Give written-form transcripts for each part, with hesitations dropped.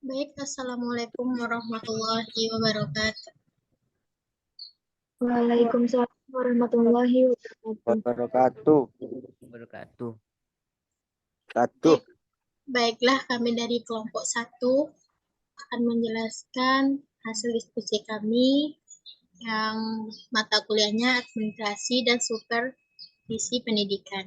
Baik, Assalamualaikum warahmatullahi wabarakatuh. Waalaikumsalam warahmatullahi wabarakatuh. Wabarakatuh. Baik, baiklah, kami dari kelompok 1 akan menjelaskan hasil diskusi kami yang mata kuliahnya administrasi dan supervisi pendidikan.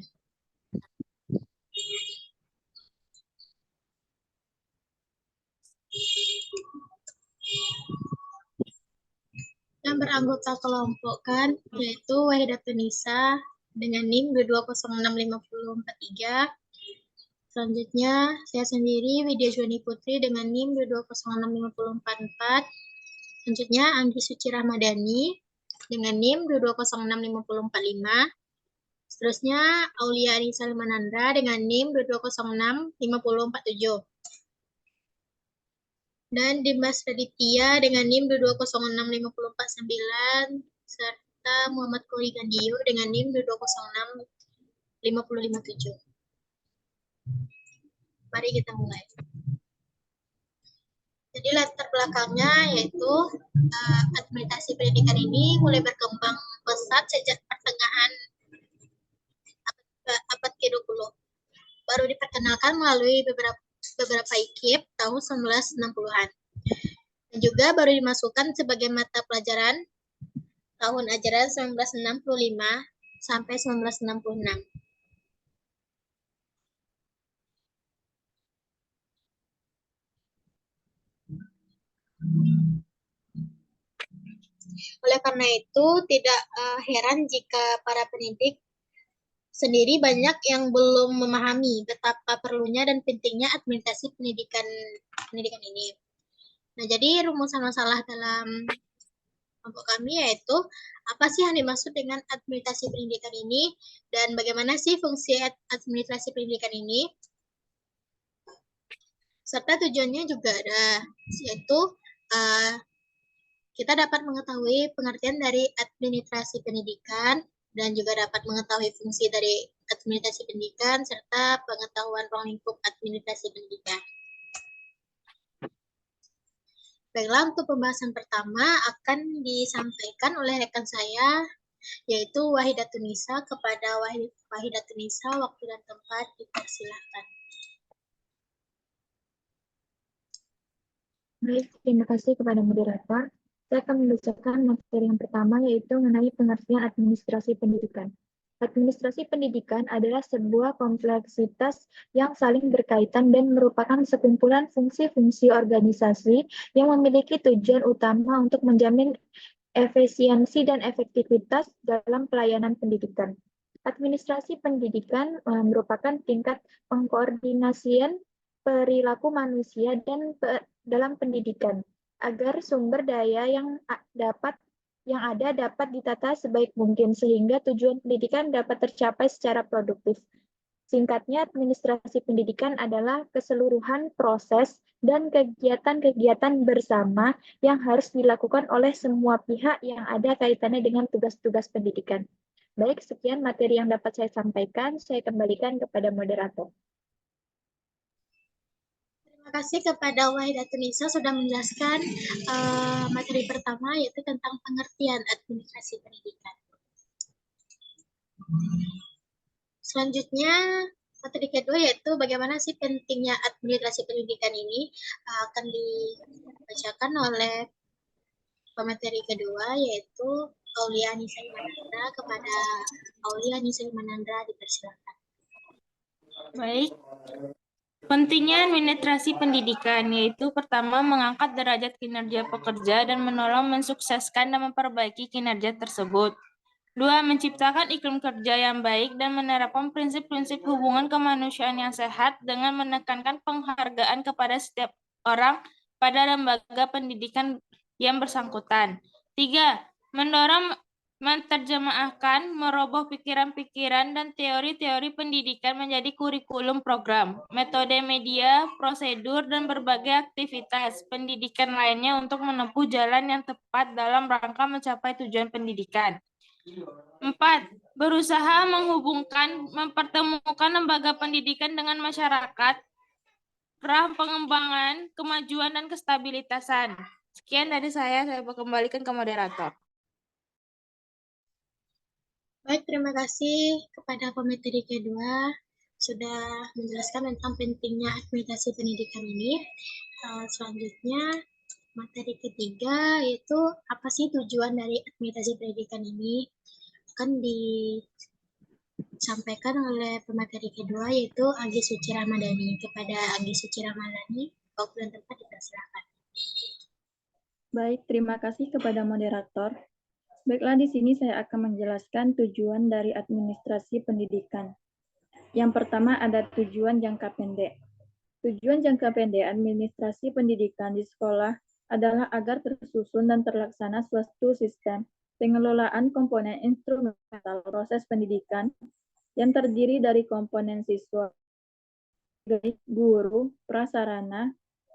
Yang beranggota kelompok kan yaitu Wahidatun Nisa dengan NIM 2206543. Selanjutnya saya sendiri Widya Joni Putri dengan NIM 2206544. Selanjutnya Anggi Suci Ramadhani dengan NIM 2206545. Seterusnya Aulia Anissa Limanandra dengan NIM 22065047. Dan Dimas Raditya dengan NIM 2206549 serta Muhammad Kori Gandio dengan NIM 2206557. Mari kita mulai. Jadi latar belakangnya yaitu administrasi pendidikan ini mulai berkembang pesat sejak pertengahan abad ke-20. Baru diperkenalkan melalui beberapa IKIP tahun 1960-an. Dan juga baru dimasukkan sebagai mata pelajaran tahun ajaran 1965 sampai 1966. Oleh karena itu, tidak heran jika para pendidik sendiri banyak yang belum memahami betapa perlunya dan pentingnya administrasi pendidikan ini. Nah, jadi rumusan masalah dalam kelompok kami yaitu apa sih yang dimaksud dengan administrasi pendidikan ini dan bagaimana sih fungsi administrasi pendidikan ini, serta tujuannya juga ada, yaitu kita dapat mengetahui pengertian dari administrasi pendidikan dan juga dapat mengetahui fungsi dari administrasi pendidikan serta pengetahuan ruang lingkup administrasi pendidikan. Baiklah, untuk pembahasan pertama akan disampaikan oleh rekan saya, yaitu Wahidatun Nisa. Kepada Wahidatun Nisa, waktu dan tempat dipersilakan. Baik, terima kasih kepada moderator. Saya akan membacakan materi yang pertama, yaitu mengenai pengertian administrasi pendidikan. Administrasi pendidikan adalah sebuah kompleksitas yang saling berkaitan dan merupakan sekumpulan fungsi-fungsi organisasi yang memiliki tujuan utama untuk menjamin efisiensi dan efektivitas dalam pelayanan pendidikan. Administrasi pendidikan merupakan tingkat pengkoordinasian perilaku manusia dan dalam pendidikan agar sumber daya yang ada dapat ditata sebaik mungkin sehingga tujuan pendidikan dapat tercapai secara produktif. Singkatnya, administrasi pendidikan adalah keseluruhan proses dan kegiatan-kegiatan bersama yang harus dilakukan oleh semua pihak yang ada kaitannya dengan tugas-tugas pendidikan. Baik, sekian materi yang dapat saya sampaikan. Saya kembalikan kepada moderator. Terima kasih kepada Wahidatun Nisa sudah menjelaskan materi pertama, yaitu tentang pengertian administrasi pendidikan. Selanjutnya, materi kedua yaitu bagaimana sih pentingnya administrasi pendidikan ini akan dibacakan oleh pemateri kedua, yaitu Aulia Anissa Limanandra. Kepada Aulia Anissa Limanandra dipersilakan. Baik. Pentingnya administrasi pendidikan yaitu pertama mengangkat derajat kinerja pekerja dan menolong mensukseskan dan memperbaiki kinerja tersebut. Dua, menciptakan iklim kerja yang baik dan menerapkan prinsip-prinsip hubungan kemanusiaan yang sehat dengan menekankan penghargaan kepada setiap orang pada lembaga pendidikan yang bersangkutan. Tiga, mendorong menerjemahkan, meroboh pikiran-pikiran dan teori-teori pendidikan menjadi kurikulum program, metode media, prosedur, dan berbagai aktivitas pendidikan lainnya untuk menempuh jalan yang tepat dalam rangka mencapai tujuan pendidikan. 4. Berusaha mempertemukan lembaga pendidikan dengan masyarakat peran pengembangan, kemajuan, dan kestabilitasan. Sekian dari saya kembalikan ke moderator. Baik, terima kasih kepada pemateri kedua sudah menjelaskan tentang pentingnya administrasi pendidikan ini. Selanjutnya, materi ketiga yaitu apa sih tujuan dari administrasi pendidikan ini akan disampaikan oleh pemateri kedua yaitu Agi Suci Ramadhani. Kepada Agi Suci Ramadhani, waktu dan tempat dipersilakan. Baik, terima kasih kepada moderator. Baiklah, di sini saya akan menjelaskan tujuan dari administrasi pendidikan. Yang pertama ada tujuan jangka pendek. Tujuan jangka pendek administrasi pendidikan di sekolah adalah agar tersusun dan terlaksana suatu sistem pengelolaan komponen instrumental proses pendidikan yang terdiri dari komponen siswa, guru, prasarana,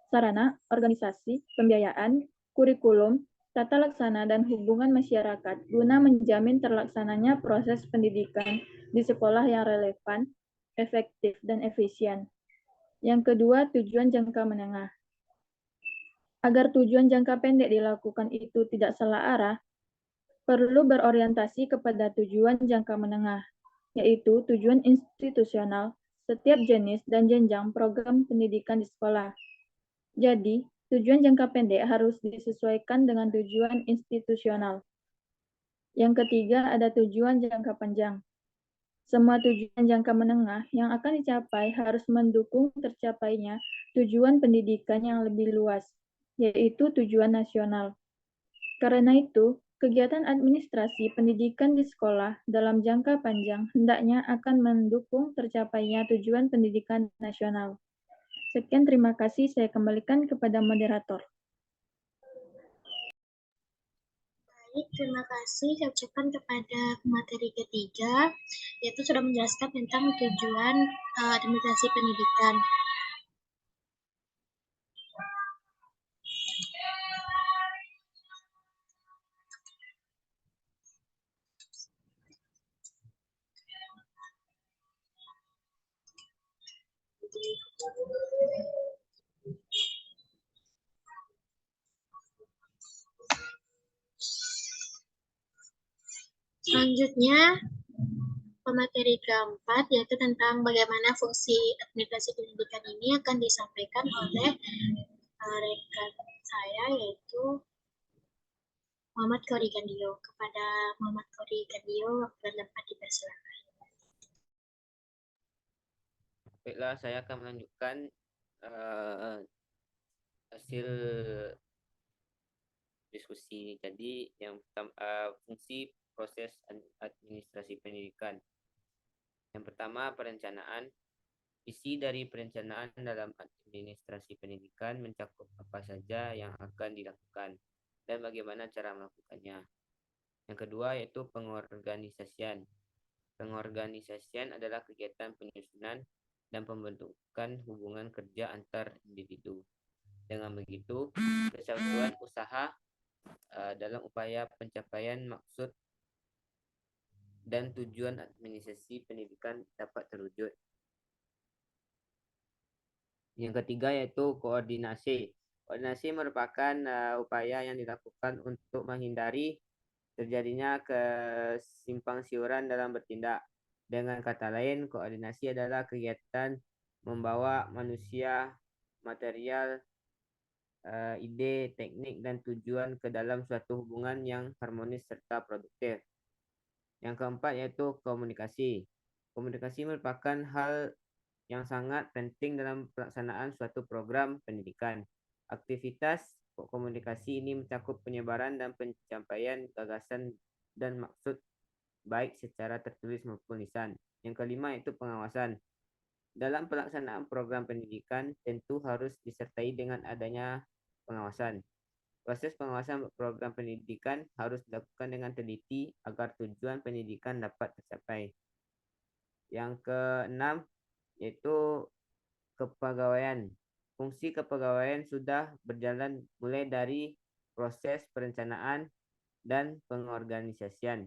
sarana, organisasi, pembiayaan, kurikulum, tata laksana, dan hubungan masyarakat guna menjamin terlaksananya proses pendidikan di sekolah yang relevan, efektif, dan efisien. Yang kedua, tujuan jangka menengah. Agar tujuan jangka pendek dilakukan itu tidak salah arah, perlu berorientasi kepada tujuan jangka menengah, yaitu tujuan institusional setiap jenis dan jenjang program pendidikan di sekolah. Jadi, tujuan jangka pendek harus disesuaikan dengan tujuan institusional. Yang ketiga, ada tujuan jangka panjang. Semua tujuan jangka menengah yang akan dicapai harus mendukung tercapainya tujuan pendidikan yang lebih luas, yaitu tujuan nasional. Karena itu, kegiatan administrasi pendidikan di sekolah dalam jangka panjang hendaknya akan mendukung tercapainya tujuan pendidikan nasional. Sekian, terima kasih. Saya kembalikan kepada moderator. Baik, terima kasih saya ucapkan kepada materi ketiga, yaitu sudah menjelaskan tentang tujuan administrasi pendidikan. Selanjutnya, pemateri keempat yaitu tentang bagaimana fungsi administrasi pendidikan ini akan disampaikan oleh rekan saya yaitu Muhammad Kori Gandio. Kepada Muhammad Kori Gandio, waktu dan tempat dipersilakan. Baiklah, saya akan melanjutkan hasil diskusi. Jadi yang pertama, fungsi proses administrasi pendidikan. Yang pertama, perencanaan. Isi dari perencanaan dalam administrasi pendidikan mencakup apa saja yang akan dilakukan dan bagaimana cara melakukannya. Yang kedua yaitu pengorganisasian. Pengorganisasian adalah kegiatan penyusunan dan pembentukan hubungan kerja antar individu. Dengan begitu, kesatuan usaha dalam upaya pencapaian maksud dan tujuan administrasi pendidikan dapat terwujud. Yang ketiga yaitu koordinasi. Koordinasi merupakan upaya yang dilakukan untuk menghindari terjadinya kesimpangsiuran dalam bertindak. Dengan kata lain, koordinasi adalah kegiatan membawa manusia, material, ide, teknik, dan tujuan ke dalam suatu hubungan yang harmonis serta produktif. Yang keempat yaitu komunikasi. Komunikasi merupakan hal yang sangat penting dalam pelaksanaan suatu program pendidikan. Aktivitas komunikasi ini mencakup penyebaran dan pencapaian gagasan dan maksud baik secara tertulis maupun lisan. Yang kelima yaitu pengawasan. Dalam pelaksanaan program pendidikan tentu harus disertai dengan adanya pengawasan. Proses pengawasan program pendidikan harus dilakukan dengan teliti agar tujuan pendidikan dapat tercapai. Yang keenam yaitu kepegawaian. Fungsi kepegawaian sudah berjalan mulai dari proses perencanaan dan pengorganisasian.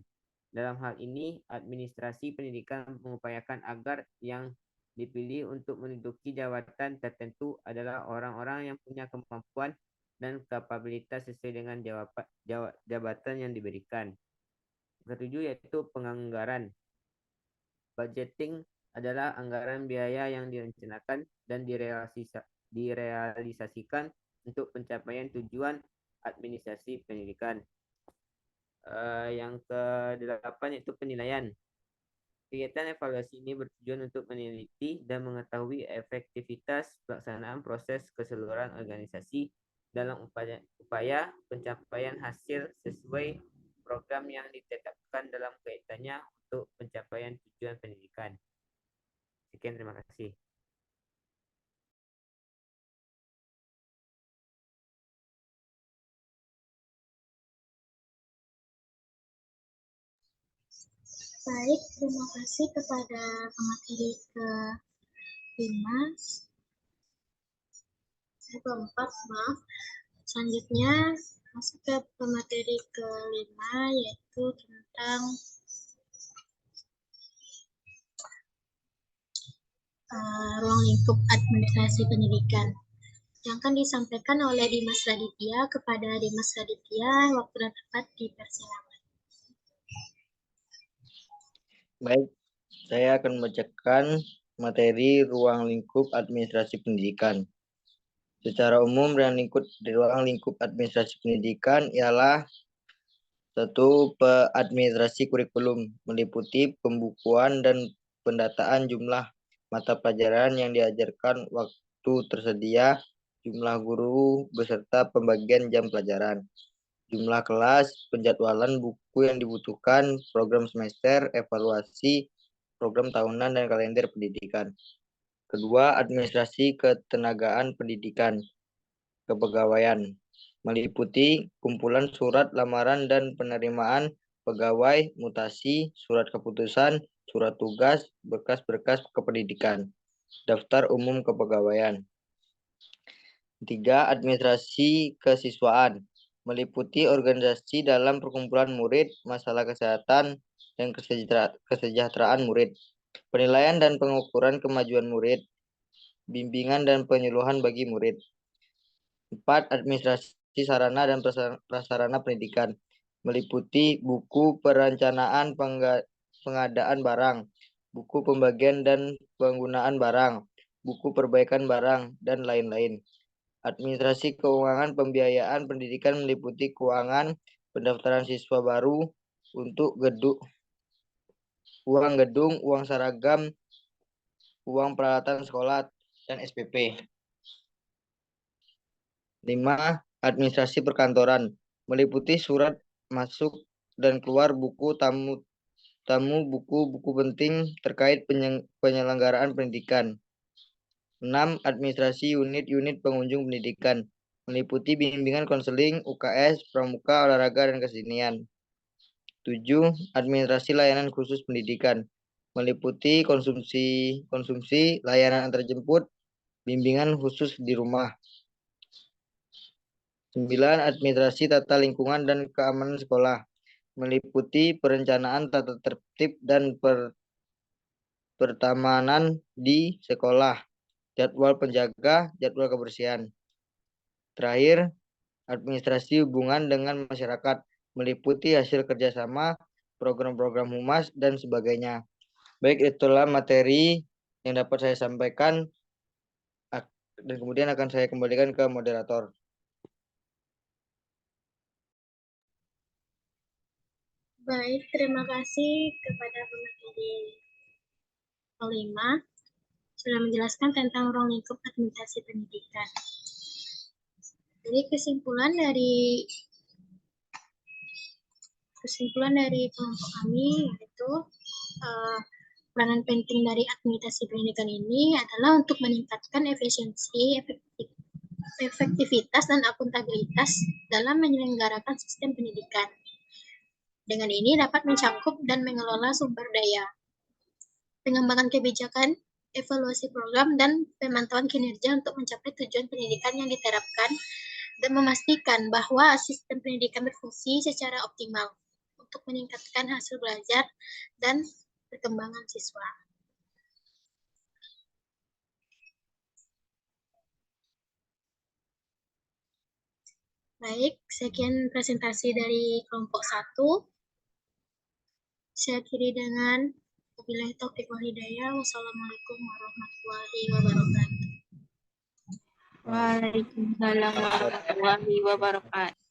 Dalam hal ini, administrasi pendidikan mengupayakan agar yang dipilih untuk menduduki jabatan tertentu adalah orang-orang yang punya kemampuan dan kapabilitas sesuai dengan jabatan yang diberikan. Ketujuh yaitu penganggaran. Budgeting adalah anggaran biaya yang direncanakan dan direalisasikan untuk pencapaian tujuan administrasi pendidikan. Yang ke-8 yaitu penilaian. Kegiatan evaluasi ini bertujuan untuk meneliti dan mengetahui efektivitas pelaksanaan proses keseluruhan organisasi dalam upaya pencapaian hasil sesuai program yang ditetapkan dalam kaitannya untuk pencapaian tujuan pendidikan. Sekian, terima kasih. Baik, terima kasih kepada pemateri ke-5. Ke-4, maaf. Selanjutnya masuk ke pemateri ke-5, yaitu tentang ruang lingkup administrasi pendidikan yang akan disampaikan oleh Dimas Raditya kepada Dimas Raditya. Waktu dan tempat dipersilakan. Baik, saya akan membacakan materi ruang lingkup administrasi pendidikan. Secara umum, ruang lingkup administrasi pendidikan ialah satu, administrasi kurikulum, meliputi pembukuan dan pendataan jumlah mata pelajaran yang diajarkan, waktu tersedia, jumlah guru, beserta pembagian jam pelajaran, jumlah kelas, penjadwalan buku yang dibutuhkan, program semester, evaluasi, program tahunan, dan kalender pendidikan. Kedua, administrasi ketenagaan pendidikan, kepegawaian, meliputi kumpulan surat lamaran dan penerimaan pegawai, mutasi, surat keputusan, surat tugas, berkas-berkas kependidikan, daftar umum kepegawaian. Tiga, administrasi kesiswaan, meliputi organisasi dalam perkumpulan murid, masalah kesehatan, dan kesejahteraan murid, penilaian dan pengukuran kemajuan murid, bimbingan dan penyuluhan bagi murid. 4. Administrasi sarana dan prasarana pendidikan, meliputi buku perencanaan pengadaan barang, buku pembagian dan penggunaan barang, buku perbaikan barang, dan lain-lain. Administrasi keuangan pembiayaan pendidikan meliputi keuangan pendaftaran siswa baru untuk uang gedung, uang seragam, uang peralatan sekolah, dan SPP. 5. Administrasi perkantoran, meliputi surat masuk dan keluar buku tamu, buku penting terkait penyelenggaraan pendidikan. 6. Administrasi unit-unit pengunjung pendidikan, meliputi bimbingan konseling, UKS, pramuka, olahraga, dan kesenian. 7. Administrasi layanan khusus pendidikan, meliputi konsumsi, layanan antarjemput, bimbingan khusus di rumah. 9. Administrasi tata lingkungan dan keamanan sekolah, meliputi perencanaan tata tertib dan pertamanan di sekolah, jadwal penjaga, jadwal kebersihan. Terakhir, administrasi hubungan dengan masyarakat, meliputi hasil kerjasama, program-program humas, dan sebagainya. Baik, itulah materi yang dapat saya sampaikan, dan kemudian akan saya kembalikan ke moderator. Baik, terima kasih kepada pemateri ke-5 sudah menjelaskan tentang ruang lingkup administrasi pendidikan. Jadi kesimpulan dari kelompok kami yaitu peranan penting dari administrasi pendidikan ini adalah untuk meningkatkan efisiensi, efektivitas, dan akuntabilitas dalam menyelenggarakan sistem pendidikan. Dengan ini dapat mencakup dan mengelola sumber daya, pengembangan kebijakan, evaluasi program, dan pemantauan kinerja untuk mencapai tujuan pendidikan yang diterapkan dan memastikan bahwa sistem pendidikan berfungsi secara optimal untuk meningkatkan hasil belajar dan perkembangan siswa. Baik, sekian presentasi dari kelompok 1. Saya akhiri dengan wabillahi taufiq wal hidayah. Wassalamualaikum warahmatullahi wabarakatuh. Waalaikumsalam warahmatullahi wabarakatuh.